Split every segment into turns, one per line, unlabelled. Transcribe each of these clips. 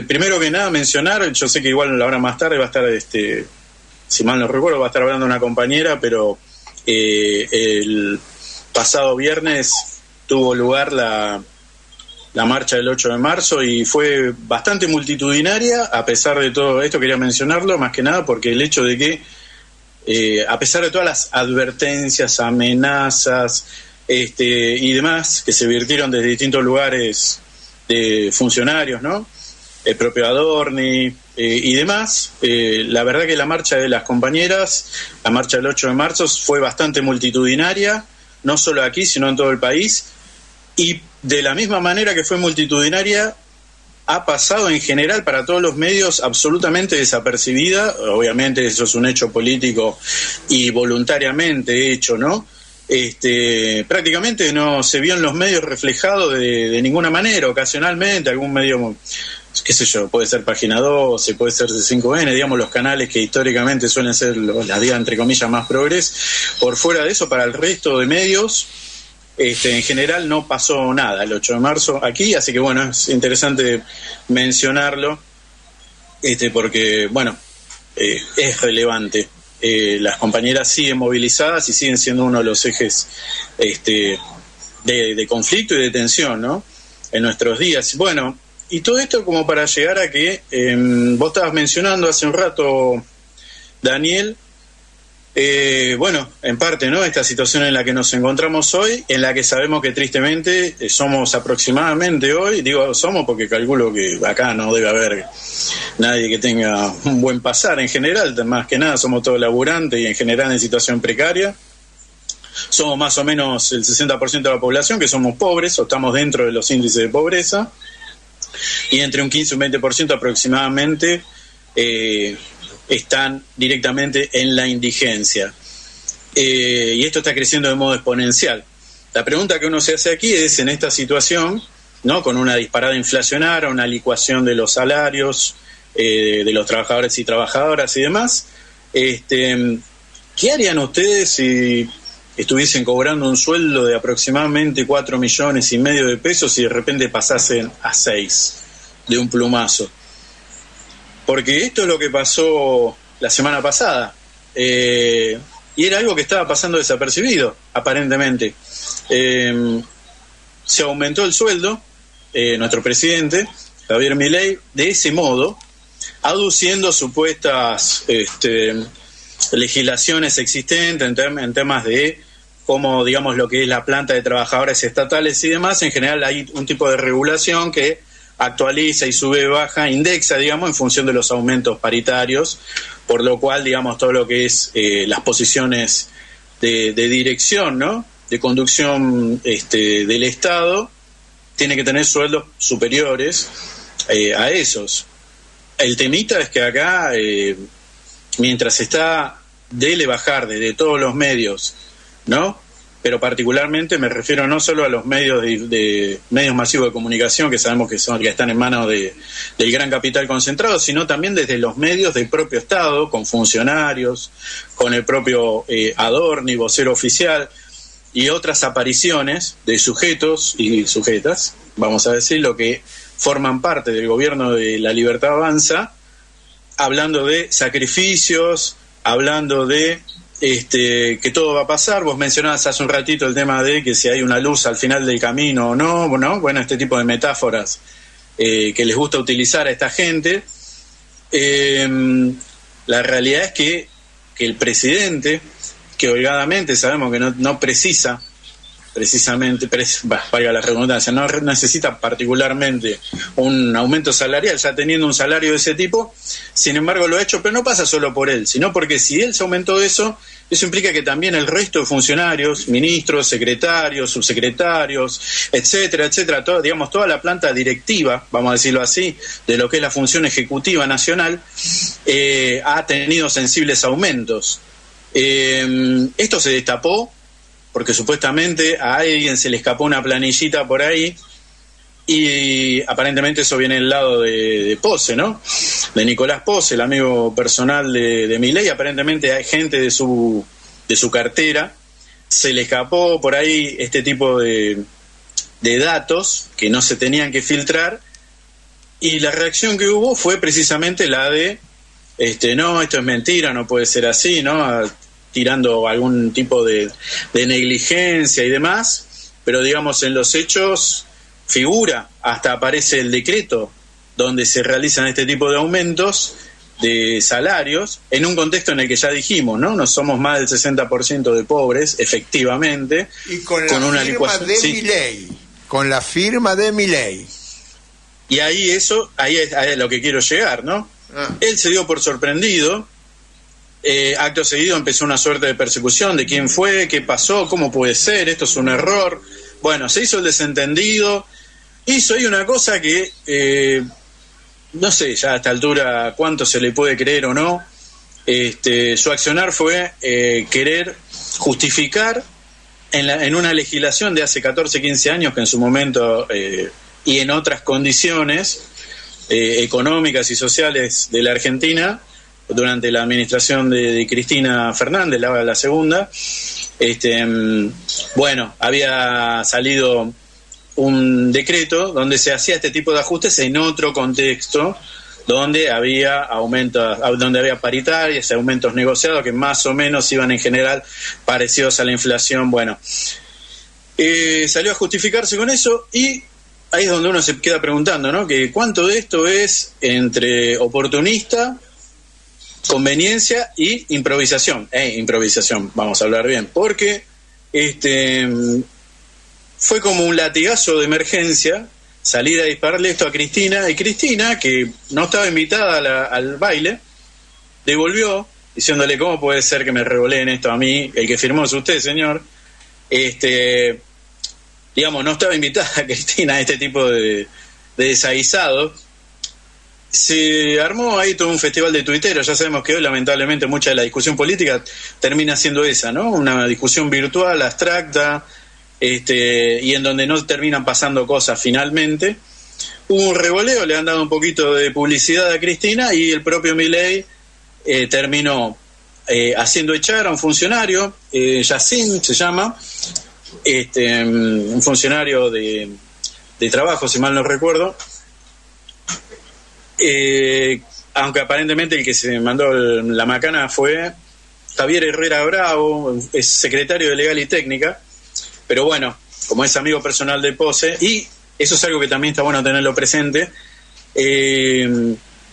primero que nada mencionar, yo sé que igual la hora más tarde va a estar, si mal no recuerdo, va a estar hablando una compañera, pero el pasado viernes tuvo lugar la marcha del 8 de marzo y fue bastante multitudinaria. A pesar de todo esto, quería mencionarlo más que nada porque el hecho de que a pesar de todas las advertencias, amenazas y demás que se virtieron desde distintos lugares de funcionarios, ¿no? El propio Adorni y demás, la verdad que la marcha de las compañeras, la marcha del 8 de marzo fue bastante multitudinaria, no solo aquí sino en todo el país, y de la misma manera que fue multitudinaria ha pasado en general para todos los medios absolutamente desapercibida. Obviamente eso es un hecho político y voluntariamente hecho, ¿no? Prácticamente no se vio en los medios reflejado de ninguna manera. Ocasionalmente algún medio, qué sé yo, puede ser Página 12, puede ser C5N, digamos los canales que históricamente suelen ser las digas entre comillas más progres. Por fuera de eso, para el resto de medios en general no pasó nada el 8 de marzo aquí, así que bueno, es interesante mencionarlo, porque bueno, es relevante. Las compañeras siguen movilizadas y siguen siendo uno de los ejes de conflicto y de tensión, ¿no? En nuestros días. Bueno, y todo esto como para llegar a que vos estabas mencionando hace un rato, Daniel, bueno, en parte, ¿no? Esta situación en la que nos encontramos hoy, en la que sabemos que tristemente somos aproximadamente hoy, digo somos porque calculo que acá no debe haber nadie que tenga un buen pasar en general, más que nada somos todos laburantes y en general en situación precaria. Somos más o menos el 60% de la población que somos pobres o estamos dentro de los índices de pobreza, y entre un 15 y un 20% aproximadamente están directamente en la indigencia. Y esto está creciendo de modo exponencial. La pregunta que uno se hace aquí es, en esta situación, ¿no? Con una disparada inflacionaria, una licuación de los salarios de los trabajadores y trabajadoras y demás, ¿qué harían ustedes si estuviesen cobrando un sueldo de aproximadamente 4,5 millones de pesos y de repente pasasen a 6 de un plumazo? Porque esto es lo que pasó la semana pasada, y era algo que estaba pasando desapercibido, aparentemente. Se aumentó el sueldo, nuestro presidente, Javier Milei, de ese modo, aduciendo supuestas legislaciones existentes en temas de cómo, digamos, lo que es la planta de trabajadores estatales y demás. En general hay un tipo de regulación que actualiza y sube, baja, indexa, digamos, en función de los aumentos paritarios, por lo cual, digamos, todo lo que es las posiciones de dirección, ¿no? De conducción del Estado, tiene que tener sueldos superiores a esos. El temita es que acá, mientras está dele bajar desde todos los medios, ¿no? Pero particularmente me refiero no solo a los medios de medios masivos de comunicación, que sabemos que están en manos del gran capital concentrado, sino también desde los medios del propio Estado, con funcionarios, con el propio Adorni, vocero oficial, y otras apariciones de sujetos y sujetas, vamos a decirlo, que forman parte del gobierno de La Libertad Avanza, hablando de sacrificios, hablando de que todo va a pasar. Vos mencionabas hace un ratito el tema de que si hay una luz al final del camino o no, ¿no? Bueno, este tipo de metáforas que les gusta utilizar a esta gente. La realidad es que el presidente, que holgadamente sabemos que no precisa, precisamente, valga la redundancia, no necesita particularmente un aumento salarial, ya teniendo un salario de ese tipo, sin embargo lo ha hecho, pero no pasa solo por él, sino porque si él se aumentó eso implica que también el resto de funcionarios, ministros, secretarios, subsecretarios, etcétera, etcétera, digamos toda la planta directiva, vamos a decirlo así, de lo que es la función ejecutiva nacional, ha tenido sensibles aumentos. Esto se destapó porque supuestamente a alguien se le escapó una planillita por ahí y aparentemente eso viene del lado de Pose, ¿no? De Nicolás Pose, el amigo personal de Milei. Aparentemente hay gente de su cartera, se le escapó por ahí este tipo de datos que no se tenían que filtrar Y la reacción que hubo fue precisamente la de, no, esto es mentira, no puede ser así, ¿no? Tirando algún tipo de negligencia y demás, pero digamos en los hechos figura, hasta aparece el decreto donde se realizan este tipo de aumentos de salarios, en un contexto en el que ya dijimos, ¿no? No somos más del 60% de pobres, efectivamente.
Y con la firma de Milei. Con la firma de Milei.
Y ahí es lo que quiero llegar, ¿no? Él se dio por sorprendido, acto seguido empezó una suerte de persecución de quién fue, qué pasó, cómo puede ser, esto es un error. Bueno, se hizo el desentendido, hizo ahí una cosa que... no sé ya a esta altura cuánto se le puede creer o no. Su accionar fue querer justificar en una legislación de hace 14, 15 años que en su momento y en otras condiciones económicas y sociales de la Argentina, durante la administración de Cristina Fernández, la segunda, había salido un decreto donde se hacía este tipo de ajustes en otro contexto, donde había aumentos, donde había paritarias, aumentos negociados que más o menos iban en general parecidos a la inflación. Bueno, salió a justificarse con eso y ahí es donde uno se queda preguntando, ¿no? Que cuánto de esto es entre oportunista, conveniencia y improvisación. Improvisación, vamos a hablar bien, porque fue como un latigazo de emergencia salir a dispararle esto a Cristina, y Cristina, que no estaba invitada al baile, devolvió diciéndole, ¿cómo puede ser que me revoleen esto a mí? El que firmó es usted, señor. Digamos, no estaba invitada a Cristina a este tipo de desaguisado. Se armó ahí todo un festival de tuiteros. Ya sabemos que hoy lamentablemente mucha de la discusión política termina siendo esa, ¿no? Una discusión virtual, abstracta, y en donde no terminan pasando cosas finalmente. Hubo un revoleo, le han dado un poquito de publicidad a Cristina y el propio Milei terminó haciendo echar a un funcionario, Yacine se llama, un funcionario de trabajo, si mal no recuerdo, aunque aparentemente el que se mandó la macana fue Javier Herrera Bravo, es secretario de Legal y Técnica. Pero bueno, como es amigo personal de Pose, y eso es algo que también está bueno tenerlo presente,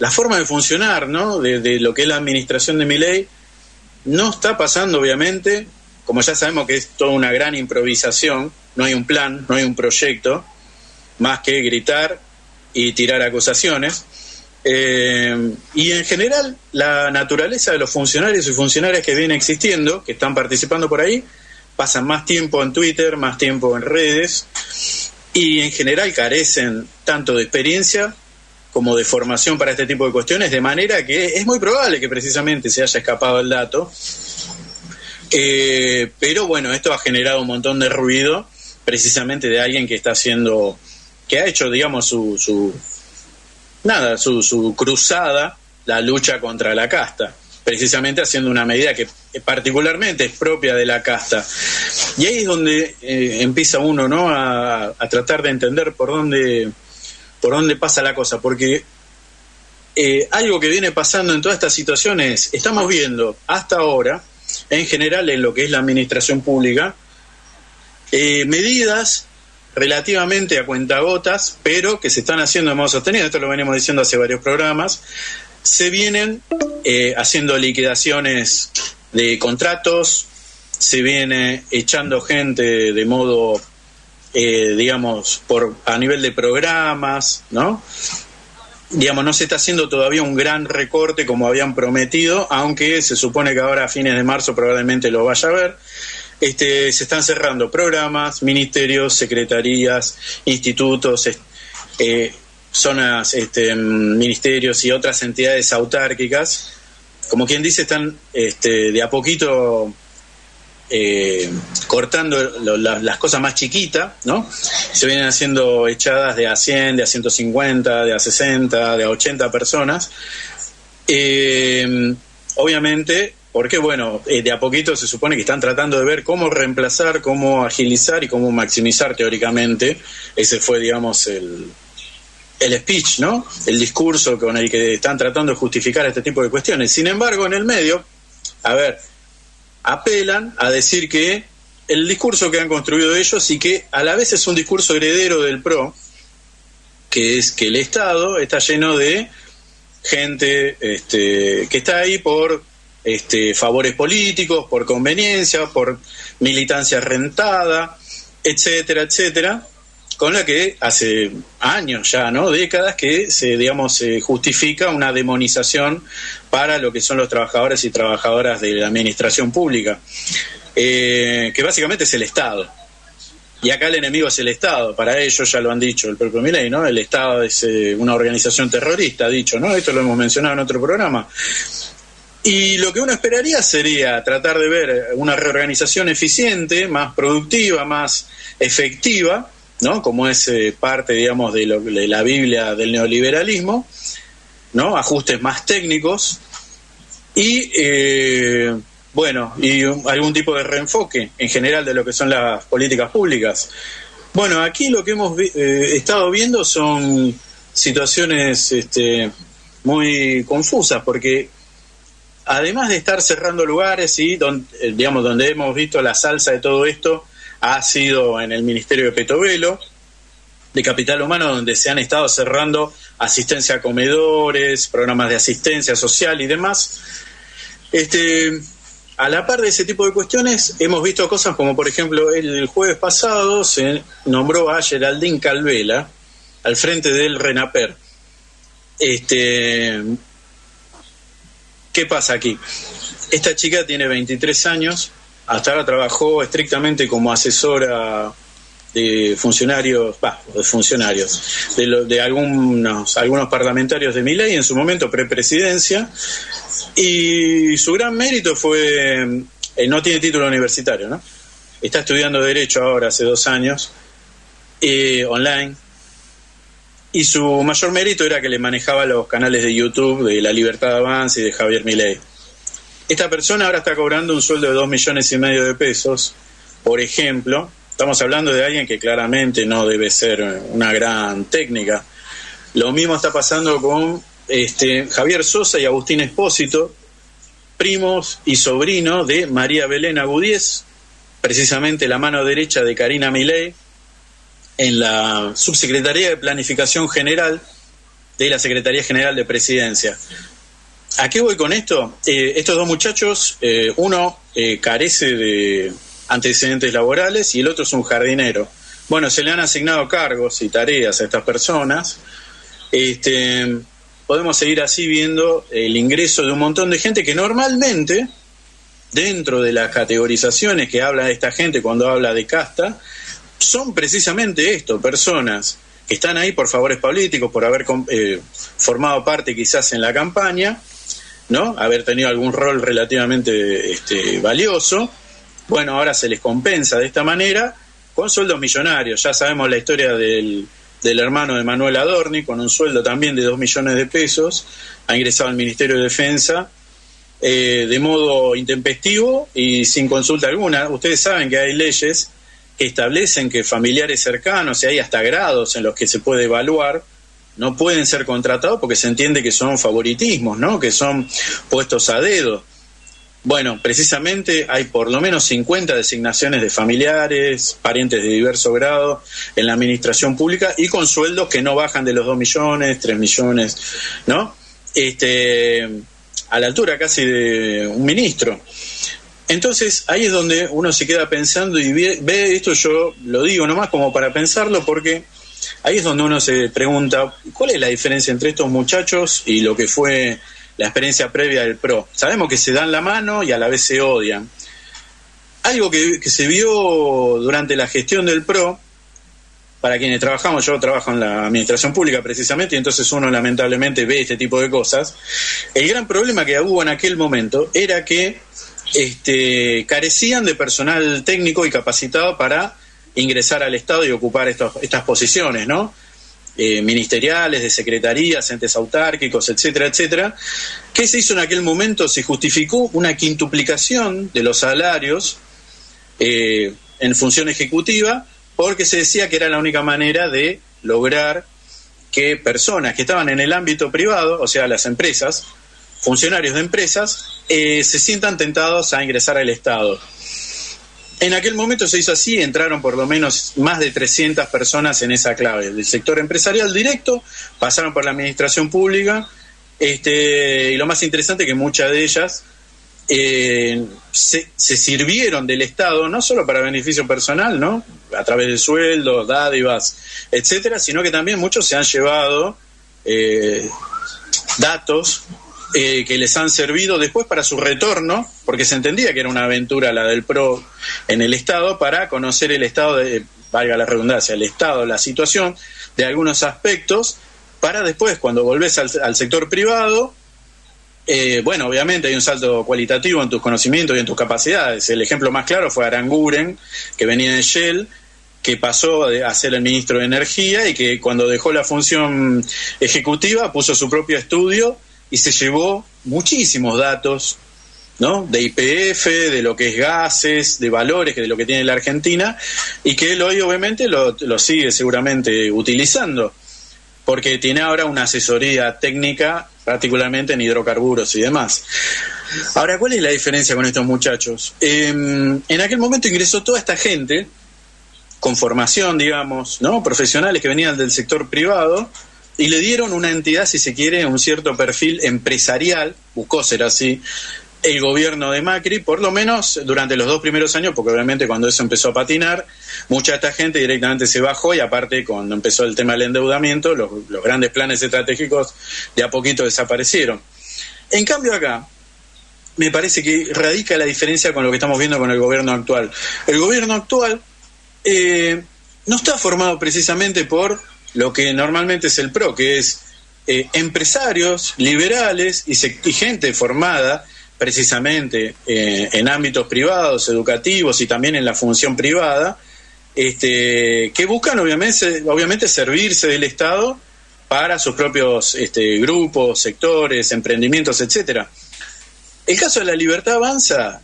la forma de funcionar, ¿no? de lo que es la administración de Milei no está pasando, obviamente, como ya sabemos que es toda una gran improvisación, no hay un plan, no hay un proyecto, más que gritar y tirar acusaciones. Y en general la naturaleza de los funcionarios y funcionarias que viene existiendo, que están participando por ahí, pasan más tiempo en Twitter, más tiempo en redes, y en general carecen tanto de experiencia como de formación para este tipo de cuestiones, de manera que es muy probable que precisamente se haya escapado el dato. Pero bueno, esto ha generado un montón de ruido, precisamente de alguien que está haciendo, que ha hecho, digamos, su cruzada, la lucha contra la casta, precisamente haciendo una medida que particularmente es propia de la casta. Y ahí es donde empieza uno, ¿no?, a tratar de entender por dónde pasa la cosa, porque algo que viene pasando en todas estas situaciones, estamos viendo hasta ahora, en general en lo que es la administración pública, medidas relativamente a cuentagotas, pero que se están haciendo de modo sostenido. Esto lo venimos diciendo hace varios programas. Se vienen haciendo liquidaciones de contratos, se viene echando gente de modo, digamos, a nivel de programas, ¿no? Digamos, no se está haciendo todavía un gran recorte como habían prometido, aunque se supone que ahora a fines de marzo probablemente lo vaya a ver. Se están cerrando programas, ministerios, secretarías, institutos, zonas, ministerios y otras entidades autárquicas. Como quien dice, están de a poquito cortando las cosas más chiquitas, ¿no? Se vienen haciendo echadas de a 100, de a 150, de a 60, de a 80 personas. Obviamente, porque bueno, de a poquito se supone que están tratando de ver cómo reemplazar, cómo agilizar y cómo maximizar teóricamente. Ese fue, digamos, el speech, ¿no? El discurso con el que están tratando de justificar este tipo de cuestiones. Sin embargo, en el medio, apelan a decir que el discurso que han construido ellos y que a la vez es un discurso heredero del PRO, que es que el Estado está lleno de gente que está ahí por favores políticos, por conveniencia, por militancia rentada, etcétera, etcétera, con la que hace años ya, ¿no? Décadas que se justifica una demonización para lo que son los trabajadores y trabajadoras de la administración pública, que básicamente es el Estado. Y acá el enemigo es el Estado, para ellos ya lo han dicho el propio Milei, ¿no? El Estado es una organización terrorista, ha dicho, ¿no? Esto lo hemos mencionado en otro programa. Y lo que uno esperaría sería tratar de ver una reorganización eficiente, más productiva, más efectiva, ¿no? Como es parte, digamos, de la Biblia del neoliberalismo, ¿no? Ajustes más técnicos y, y algún tipo de reenfoque en general de lo que son las políticas públicas. Bueno, aquí lo que hemos estado viendo son situaciones muy confusas, porque además de estar cerrando lugares y donde hemos visto la salsa de todo esto ha sido en el Ministerio de Petovelo, de Capital Humano, donde se han estado cerrando asistencia a comedores, programas de asistencia social y demás. A la par de ese tipo de cuestiones, hemos visto cosas como, por ejemplo, el jueves pasado se nombró a Geraldine Calvela al frente del RENAPER. ¿Qué pasa aquí? Esta chica tiene 23 años, hasta ahora trabajó estrictamente como asesora de funcionarios, de algunos parlamentarios de Milei, en su momento prepresidencia, y su gran mérito fue, no tiene título universitario, ¿no? Está estudiando Derecho ahora, hace 2 años, online, y su mayor mérito era que le manejaba los canales de YouTube de La Libertad de Avance y de Javier Milei. Esta persona ahora está cobrando un sueldo de 2,5 millones de pesos, por ejemplo. Estamos hablando de alguien que claramente no debe ser una gran técnica. Lo mismo está pasando con Javier Sosa y Agustín Espósito, primos y sobrinos de María Belén Agudiez, precisamente la mano derecha de Karina Milei, en la Subsecretaría de Planificación General de la Secretaría General de Presidencia. ¿A qué voy con esto? Estos 2 muchachos, uno carece de antecedentes laborales y el otro es un jardinero. Bueno, se le han asignado cargos y tareas a estas personas. Podemos seguir así viendo el ingreso de un montón de gente que normalmente, dentro de las categorizaciones que habla esta gente cuando habla de casta, son precisamente esto, personas que están ahí por favores políticos, por haber formado parte quizás en la campaña, ¿no? Haber tenido algún rol relativamente valioso. Bueno, ahora se les compensa de esta manera con sueldos millonarios. Ya sabemos la historia del hermano de Manuel Adorni, con un sueldo también de 2 millones de pesos, ha ingresado al Ministerio de Defensa de modo intempestivo y sin consulta alguna. Ustedes saben que hay leyes que establecen que familiares cercanos, y hay hasta grados en los que se puede evaluar, no pueden ser contratados porque se entiende que son favoritismos, ¿no? Que son puestos a dedo. Bueno, precisamente hay por lo menos 50 designaciones de familiares, parientes de diverso grado en la administración pública y con sueldos que no bajan de los 2 millones, 3 millones, ¿no? A la altura casi de un ministro. Entonces ahí es donde uno se queda pensando y ve esto, yo lo digo nomás como para pensarlo, porque ahí es donde uno se pregunta cuál es la diferencia entre estos muchachos y lo que fue la experiencia previa del PRO. Sabemos que se dan la mano y a la vez se odian. Algo que se vio durante la gestión del PRO, para quienes trabajamos, yo trabajo en la administración pública precisamente, y entonces uno lamentablemente ve este tipo de cosas. El gran problema que hubo en aquel momento era que carecían de personal técnico y capacitado para ingresar al Estado y ocupar estas posiciones, ¿no? Ministeriales, de secretarías, entes autárquicos, etcétera, etcétera. ¿Qué se hizo en aquel momento? Se justificó una quintuplicación de los salarios en función ejecutiva, porque se decía que era la única manera de lograr que personas que estaban en el ámbito privado, o sea, las empresas, funcionarios de empresas, se sientan tentados a ingresar al Estado. En aquel momento se hizo así, entraron por lo menos más de 300 personas en esa clave, del sector empresarial directo, pasaron por la administración pública, y lo más interesante es que muchas de ellas se sirvieron del Estado, no solo para beneficio personal, ¿no?, a través de sueldos, dádivas, etcétera, sino que también muchos se han llevado datos que les han servido después para su retorno, porque se entendía que era una aventura la del PRO en el Estado, para conocer el Estado, valga la redundancia, el Estado, la situación de algunos aspectos, para después, cuando volvés al sector privado, bueno, obviamente hay un salto cualitativo en tus conocimientos y en tus capacidades. El ejemplo más claro fue Aranguren, que venía de Shell, que pasó a ser el ministro de Energía y que cuando dejó la función ejecutiva puso su propio estudio y se llevó muchísimos datos, ¿no?, de YPF, de lo que es gases, de valores, de lo que tiene la Argentina, y que él hoy obviamente lo sigue seguramente utilizando, porque tiene ahora una asesoría técnica, particularmente en hidrocarburos y demás. Ahora, ¿cuál es la diferencia con estos muchachos? En aquel momento ingresó toda esta gente con formación, digamos, ¿no?, profesionales que venían del sector privado, y le dieron una entidad, si se quiere, un cierto perfil empresarial, buscó ser así el gobierno de Macri, por lo menos durante los 2 primeros años, porque obviamente cuando eso empezó a patinar, mucha de esta gente directamente se bajó, y aparte cuando empezó el tema del endeudamiento, los grandes planes estratégicos de a poquito desaparecieron. En cambio acá, me parece que radica la diferencia con lo que estamos viendo con el gobierno actual. El gobierno actual no está formado precisamente por lo que normalmente es el PRO, que es empresarios liberales y gente formada precisamente en ámbitos privados, educativos y también en la función privada, que buscan obviamente servirse del Estado para sus propios grupos, sectores, emprendimientos, etcétera. El caso de La Libertad Avanza,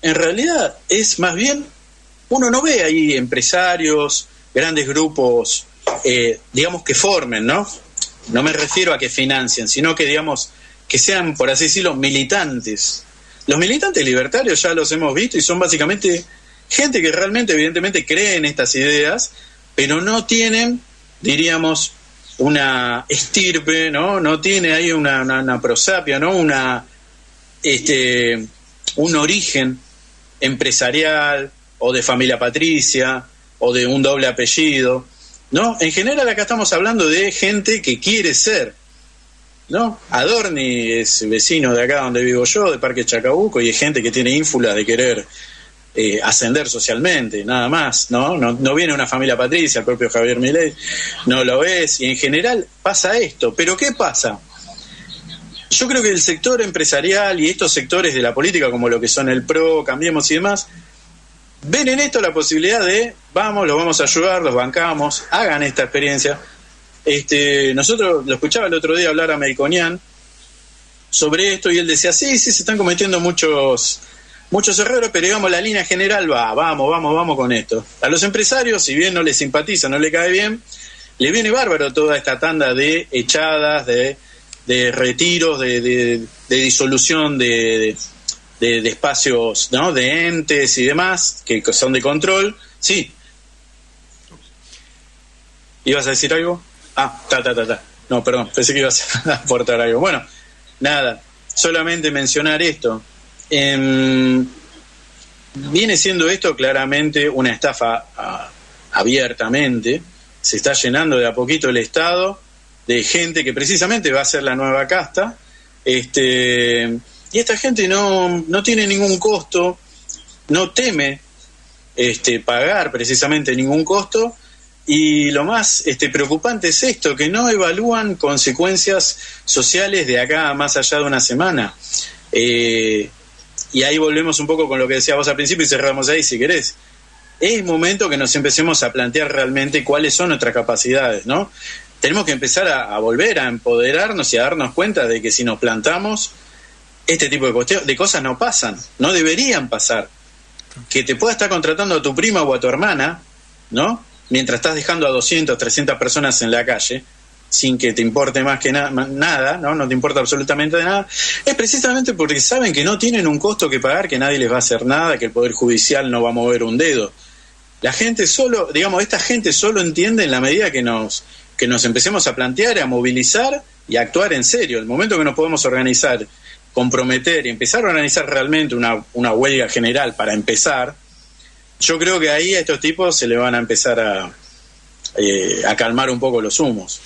en realidad es más bien, uno no ve ahí empresarios, grandes grupos, digamos, que formen, ¿no? No me refiero a que financien, sino que, digamos, que sean, por así decirlo, militantes. Los militantes libertarios ya los hemos visto y son básicamente gente que realmente, evidentemente, cree en estas ideas, pero no tienen, diríamos, una estirpe, ¿no? No tiene ahí una prosapia, ¿no? Un origen empresarial o de familia patricia o de un doble apellido, ¿no? En general acá estamos hablando de gente que quiere ser, ¿no? Adorni es vecino de acá donde vivo yo, de Parque Chacabuco, y es gente que tiene ínfulas de querer ascender socialmente, nada más, ¿no? No viene una familia patricia, el propio Javier Milei no lo es, y en general pasa esto. ¿Pero qué pasa? Yo creo que el sector empresarial y estos sectores de la política, como lo que son el PRO, Cambiemos y demás, ven en esto la posibilidad de, los vamos a ayudar, los bancamos, hagan esta experiencia. Nosotros lo escuchaba el otro día hablar a Melconian sobre esto, y él decía, sí, se están cometiendo muchos errores, pero digamos la línea general vamos con esto. A los empresarios, si bien no les simpatiza, no le cae bien, le viene bárbaro toda esta tanda de echadas, de retiros, de disolución de espacios, ¿no?, de entes y demás que son de control. Sí. ¿Ibas a decir algo? No, perdón, pensé que ibas a aportar algo. Bueno, nada, solamente mencionar esto. Viene siendo esto claramente una estafa abiertamente. Se está llenando de a poquito el Estado de gente que precisamente va a ser la nueva casta. Y esta gente no tiene ningún costo, no teme pagar precisamente ningún costo, y lo más preocupante es esto, que no evalúan consecuencias sociales de acá más allá de una semana. Y ahí volvemos un poco con lo que decías vos al principio y cerramos ahí si querés. Es momento que nos empecemos a plantear realmente cuáles son nuestras capacidades, ¿no? Tenemos que empezar a volver a empoderarnos y a darnos cuenta de que si nos plantamos, este tipo de cosas no pasan, no deberían pasar. Que te pueda estar contratando a tu prima o a tu hermana, ¿no?, mientras estás dejando a 200, 300 personas en la calle, sin que te importe más que nada, ¿no? No te importa absolutamente nada, es precisamente porque saben que no tienen un costo que pagar, que nadie les va a hacer nada, que el Poder Judicial no va a mover un dedo. La gente solo, digamos, esta gente solo entiende en la medida que nos empecemos a plantear, a movilizar y a actuar en serio. El momento que nos podemos organizar, comprometer y empezar a organizar realmente una huelga general para empezar, yo creo que ahí a estos tipos se le van a empezar a calmar un poco los humos.